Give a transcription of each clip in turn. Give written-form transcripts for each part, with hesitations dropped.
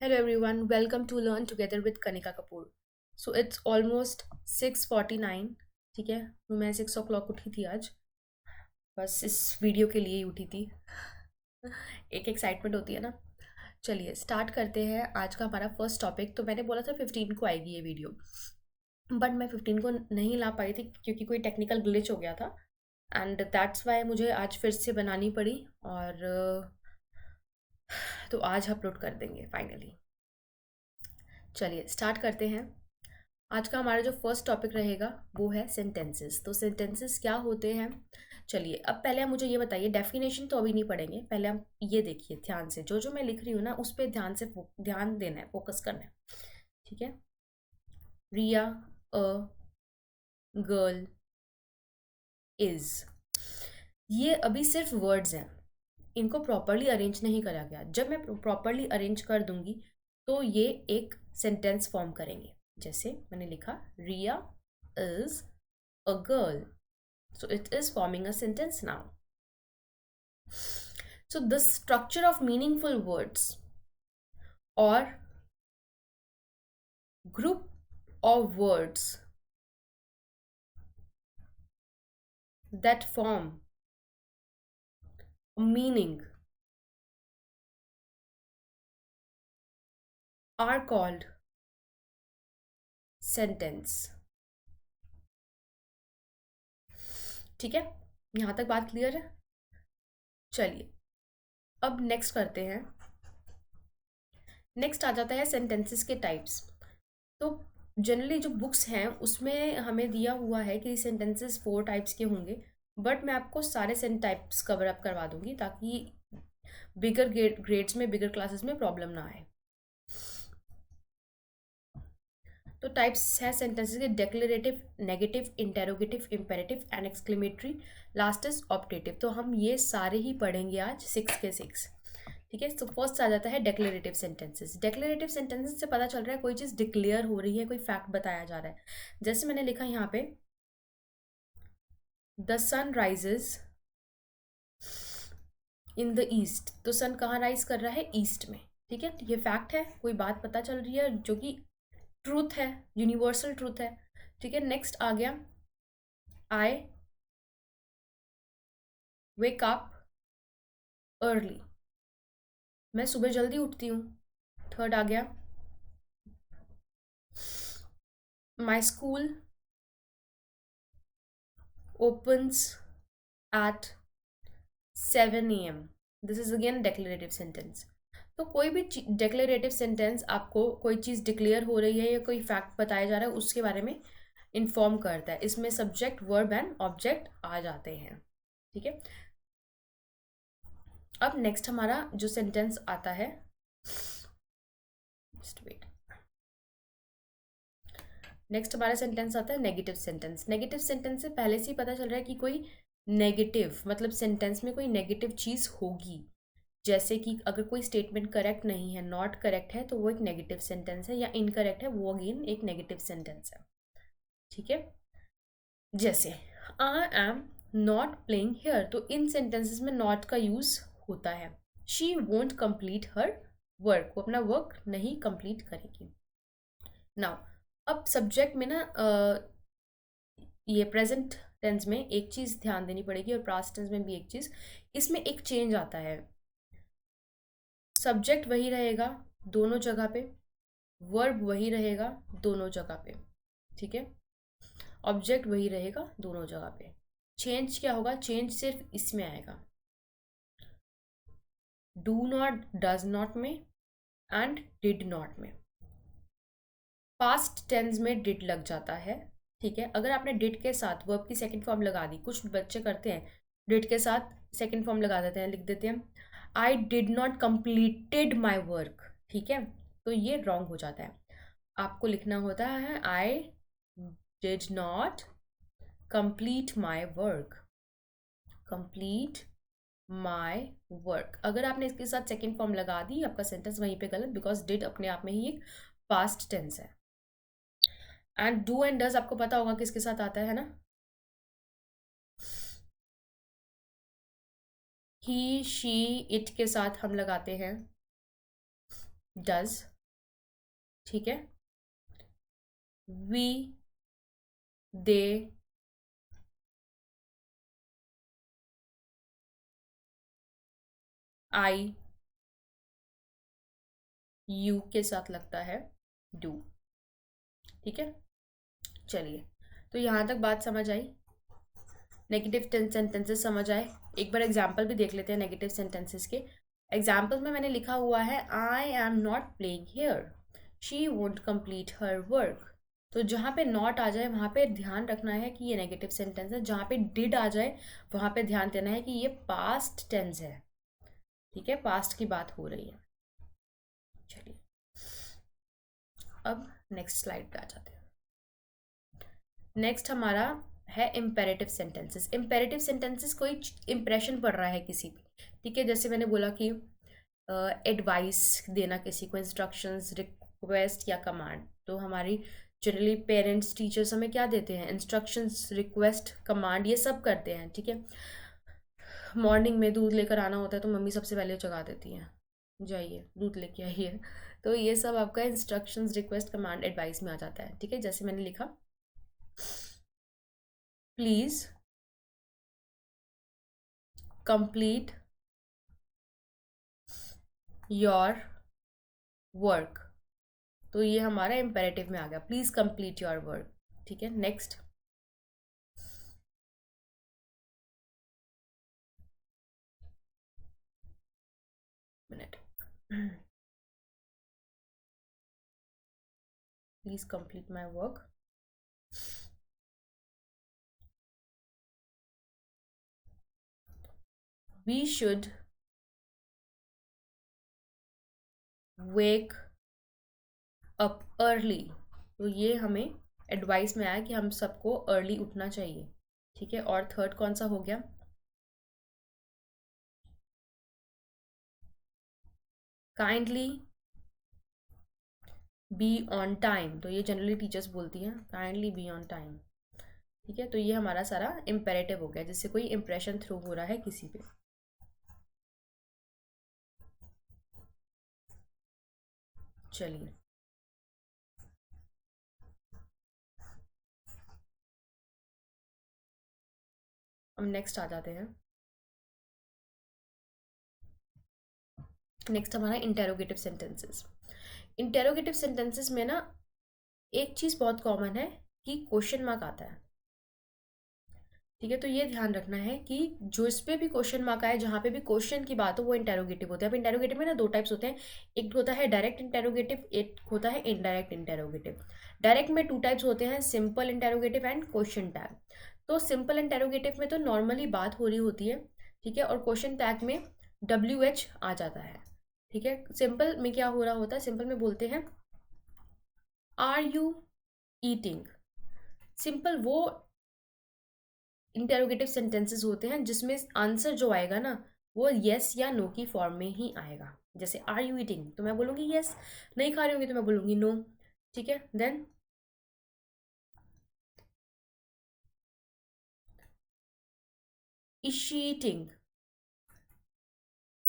Hello everyone, welcome to Learn Together with Kanika Kapoor. So it's almost 6:49. ठीक है, तो मैं 6 o'clock उठी थी आज, बस इस वीडियो के लिए ही उठी थी। एक एक्साइटमेंट होती है ना। चलिए स्टार्ट करते हैं आज का हमारा फर्स्ट टॉपिक। तो मैंने बोला था 15 को आएगी ये वीडियो, बट मैं 15 को नहीं ला पाई थी क्योंकि कोई टेक्निकल ग्लिच हो गया था एंड दैट्स वाई मुझे आज फिर से बनानी पड़ी। और तो आज अपलोड कर देंगे फाइनली। चलिए स्टार्ट करते हैं। आज का हमारा जो फर्स्ट टॉपिक रहेगा वो है सेंटेंसेस। तो सेंटेंसेस क्या होते हैं, चलिए अब पहले आप मुझे ये बताइए। डेफिनेशन तो अभी नहीं पढ़ेंगे, पहले हम ये देखिए ध्यान से, जो जो मैं लिख रही हूँ ना उस पर ध्यान से ध्यान देना है, फोकस करना है। ठीक है। रिया अ गर्ल इज, ये अभी सिर्फ वर्ड्स हैं, इनको प्रॉपरली अरेंज नहीं करा गया। जब मैं प्रॉपरली अरेंज कर दूंगी तो ये एक सेंटेंस फॉर्म करेंगे। जैसे मैंने लिखा रिया is a girl. So it is forming a sentence now. So the structure of meaningful words or group of words that form a meaning are called sentence. ठीक है, यहाँ तक बात क्लियर है। चलिए अब नेक्स्ट करते हैं। नेक्स्ट आ जाता है सेंटेंसेस के टाइप्स। तो जनरली जो बुक्स हैं उसमें हमें दिया हुआ है कि सेंटेंसेस 4 टाइप्स के होंगे, बट मैं आपको सारे सेंट टाइप्स कवर अप करवा दूंगी ताकि बिगर ग्रेड्स में, बिगर क्लासेस में प्रॉब्लम ना आए। तो टाइप्स है सेंटेंसेस के declarative, negative, interrogative, imperative and exclamatory, last is optative. तो हम ये सारे ही पढ़ेंगे आज 6 के 6। ठीक है। तो फर्स्ट आ जाता है डेक्लेरेटिव सेंटेंसेस। डेक्लेरेटिव सेंटेंसेस से पता चल रहा है कोई चीज़ डिक्लेयर हो रही है, कोई फैक्ट बताया जा रहा है। जैसे मैंने लिखा यहाँ पे the sun rises in the east. तो सन कहाँ राइज कर रहा है? ईस्ट में। ठीक है, ये फैक्ट है, कोई बात पता चल रही है जो कि ट्रूथ है, यूनिवर्सल ट्रूथ है। ठीक है। नेक्स्ट आ गया आई वेक अप अर्ली, मैं सुबह जल्दी उठती हूँ। थर्ड आ गया my school opens at 7 a.m. This is again declarative sentence. तो कोई भी डेक्लेरेटिव सेंटेंस आपको कोई चीज़ डिक्लेयर हो रही है या कोई फैक्ट बताया जा रहा है उसके बारे में इन्फॉर्म करता है। इसमें सब्जेक्ट, वर्ब एंड ऑब्जेक्ट आ जाते हैं। ठीक है। अब नेक्स्ट हमारा जो सेंटेंस आता है, जस्ट वेट, नेक्स्ट हमारा सेंटेंस आता है नेगेटिव सेंटेंस। नेगेटिव सेंटेंस से पहले से ही पता चल रहा है कि कोई नेगेटिव, मतलब सेंटेंस में कोई नेगेटिव चीज़ होगी। जैसे कि अगर कोई स्टेटमेंट करेक्ट नहीं है, नॉट करेक्ट है, तो वो एक नेगेटिव सेंटेंस है, या इनकरेक्ट है, वो अगेन एक नेगेटिव सेंटेंस है। ठीक है। जैसे I am not playing here, तो इन सेंटेंसेस में नॉट का यूज होता है। She won't complete her work, वो अपना वर्क नहीं कंप्लीट करेगी। नाउ अब सब्जेक्ट में ना ये प्रेजेंट टेंस में एक चीज़ ध्यान देनी पड़ेगी और पास्ट टेंस में भी एक चीज़, इसमें एक चेंज आता है। सब्जेक्ट वही रहेगा दोनों जगह पे, वर्ब वही रहेगा दोनों जगह पे। ठीक है। ऑब्जेक्ट वही रहेगा दोनों जगह पे। चेंज क्या होगा? चेंज सिर्फ इसमें आएगा, डू नॉट, डज नॉट में एंड डिड नॉट में। पास्ट टेंस में डिड लग जाता है। ठीक है। अगर आपने डिड के साथ वर्ब की सेकंड फॉर्म लगा दी, कुछ बच्चे करते हैं डिड के साथ सेकंड फॉर्म लगा देते हैं, लिख देते हैं I did not completed my work. ठीक है, तो ये रॉन्ग हो जाता है। आपको लिखना होता है I did not complete my work, complete my work. अगर आपने इसके साथ सेकेंड फॉर्म लगा दी, आपका सेंटेंस वहीं पे गलत, बिकॉज डिड अपने आप में ही एक पास्ट टेंस है। एंड डू एंड डज आपको पता होगा किसके साथ आता है ना? ही, शी, इट के साथ हम लगाते हैं डज, ठीक है, वी, दे, आई, यू के साथ लगता है डू, ठीक है। चलिए, तो यहाँ तक बात समझ आई, नेगेटिव सेंटेंसेस समझ आए। एक बार एग्जाम्पल भी देख लेते हैं नेगेटिव सेंटेंसेस के। एग्जाम्पल में मैंने लिखा हुआ है आई am not playing here, she won't complete her work. तो जहाँ पे नॉट आ जाए वहाँ पे ध्यान रखना है कि ये नेगेटिव सेंटेंस है। जहाँ पे डिड आ जाए वहाँ पे ध्यान देना है कि ये पास्ट टेंस है, ठीक है, पास्ट की बात हो रही है। चलिए, अब नेक्स्ट स्लाइड पे आ जाते हैं। नेक्स्ट हमारा है इम्पेरेटिव सेंटेंसेस। इम्पेरेटिव सेंटेंसेस कोई इंप्रेशन पड़ रहा है किसी पे, ठीक है, जैसे मैंने बोला कि एडवाइस देना किसी को, इंस्ट्रक्शंस, रिक्वेस्ट या कमांड। तो हमारी जनरली पेरेंट्स, टीचर्स हमें क्या देते हैं, इंस्ट्रक्शंस, रिक्वेस्ट, कमांड, ये सब करते हैं, ठीक है। मॉर्निंग में दूध लेकर आना होता है तो मम्मी सबसे पहले जगा देती हैं, जाइए दूध लेके आइए। तो ये सब आपका इंस्ट्रक्शंस, रिक्वेस्ट, कमांड, एडवाइस में आ जाता है, ठीक है। जैसे मैंने लिखा प्लीज कंप्लीट योर वर्क, तो ये हमारा इम्पेरेटिव में आ गया, प्लीज कंप्लीट योर वर्क, ठीक है। Next, minute, please complete my work, we should wake up early, तो ये हमें एडवाइस में आया कि हम सबको अर्ली उठना चाहिए, ठीक है। और थर्ड कौन सा हो गया, काइंडली बी ऑन टाइम, तो ये जनरली टीचर्स बोलती हैं, काइंडली बी ऑन टाइम, ठीक है। तो ये हमारा सारा इम्पेरेटिव हो गया जिससे कोई इंप्रेशन थ्रू हो रहा है किसी पे। चलिए, हम नेक्स्ट आ जाते हैं। नेक्स्ट हमारा इंटेरोगेटिव सेंटेंसेस। इंटेरोगेटिव सेंटेंसेस में ना एक चीज़ बहुत कॉमन है कि क्वेश्चन मार्क आता है, ठीक है। तो ये ध्यान रखना है कि जो इस पे भी क्वेश्चन मार्क आए, जहाँ पे भी क्वेश्चन की बात हो, वो इंटेरोगेटिव होता है। अब इंटेरोगेटिव में ना दो टाइप्स होते हैं, एक होता है डायरेक्ट इंटेरोगेटिव, एक होता है इनडायरेक्ट इंटेरोगेटिव। डायरेक्ट में टू टाइप्स होते हैं, simple interrogative and question tag. तो सिंपल इंटेरोगेटिव में तो नॉर्मली बात हो रही होती है, ठीक है, और क्वेश्चन टैग में WH आ जाता है, ठीक है। सिंपल में क्या हो रहा होता है, सिंपल में बोलते हैं आर यू ईटिंग। सिंपल वो इंटेरोगेटिव सेंटेंसेस होते हैं जिसमें आंसर जो आएगा ना वो येस या नो की फॉर्म में ही आएगा। जैसे आर यू ईटिंग तो मैं बोलूँगी येस, नहीं खा रही होंगी तो मैं बोलूँगी नो, ठीक है। देन इज शी ईटिंग,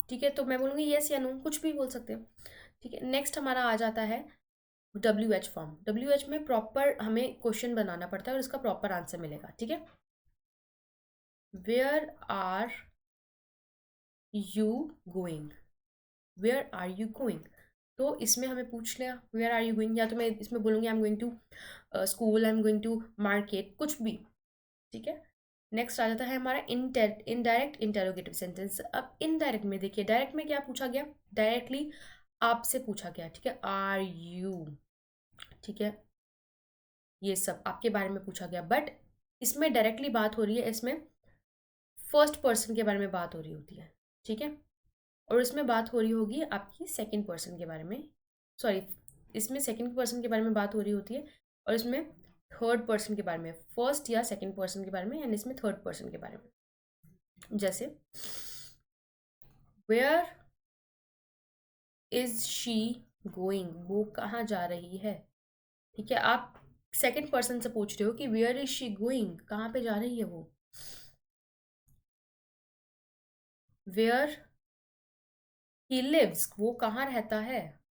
ठीक है, तो मैं बोलूँगी येस या नो, कुछ भी बोल सकते हो, ठीक है। नेक्स्ट हमारा आ जाता है WH फॉर्म। WH में प्रॉपर हमें क्वेश्चन बनाना पड़ता है और इसका प्रॉपर आंसर मिलेगा, ठीक है। Where are you going, where are you going, तो इसमें हमें पूछ लिया वेयर आर यू गोइंग, या तो मैं इसमें बोलूँगी I am going to school, I am going to market, कुछ भी, ठीक है। नेक्स्ट आ जाता है हमारा इनडायरेक्ट इंटेरोगेटिव सेंटेंस। अब इनडायरेक्ट में देखिए, डायरेक्ट में क्या पूछा गया, डायरेक्टली आपसे पूछा गया, ठीक है, आर यू, ठीक है, ये सब आपके बारे में पूछा गया। बट इसमें डायरेक्टली बात हो रही है, इसमें फर्स्ट पर्सन के बारे में बात हो रही होती है, ठीक है, और इसमें बात हो रही होगी आपकी सेकंड पर्सन के बारे में, सॉरी, इसमें सेकंड पर्सन के बारे में बात हो रही होती है और इसमें थर्ड पर्सन के बारे में, फर्स्ट या सेकंड पर्सन के बारे में, एंड इसमें थर्ड पर्सन के बारे में। जैसे वेयर इज शी गोइंग, वो कहाँ जा रही है, ठीक है। आप सेकंड पर्सन से पूछ रहे हो कि वेयर इज शी गोइंग, कहाँ पे जा रही है वो। वेयर ही लिव्स, वो कहाँ रहता है,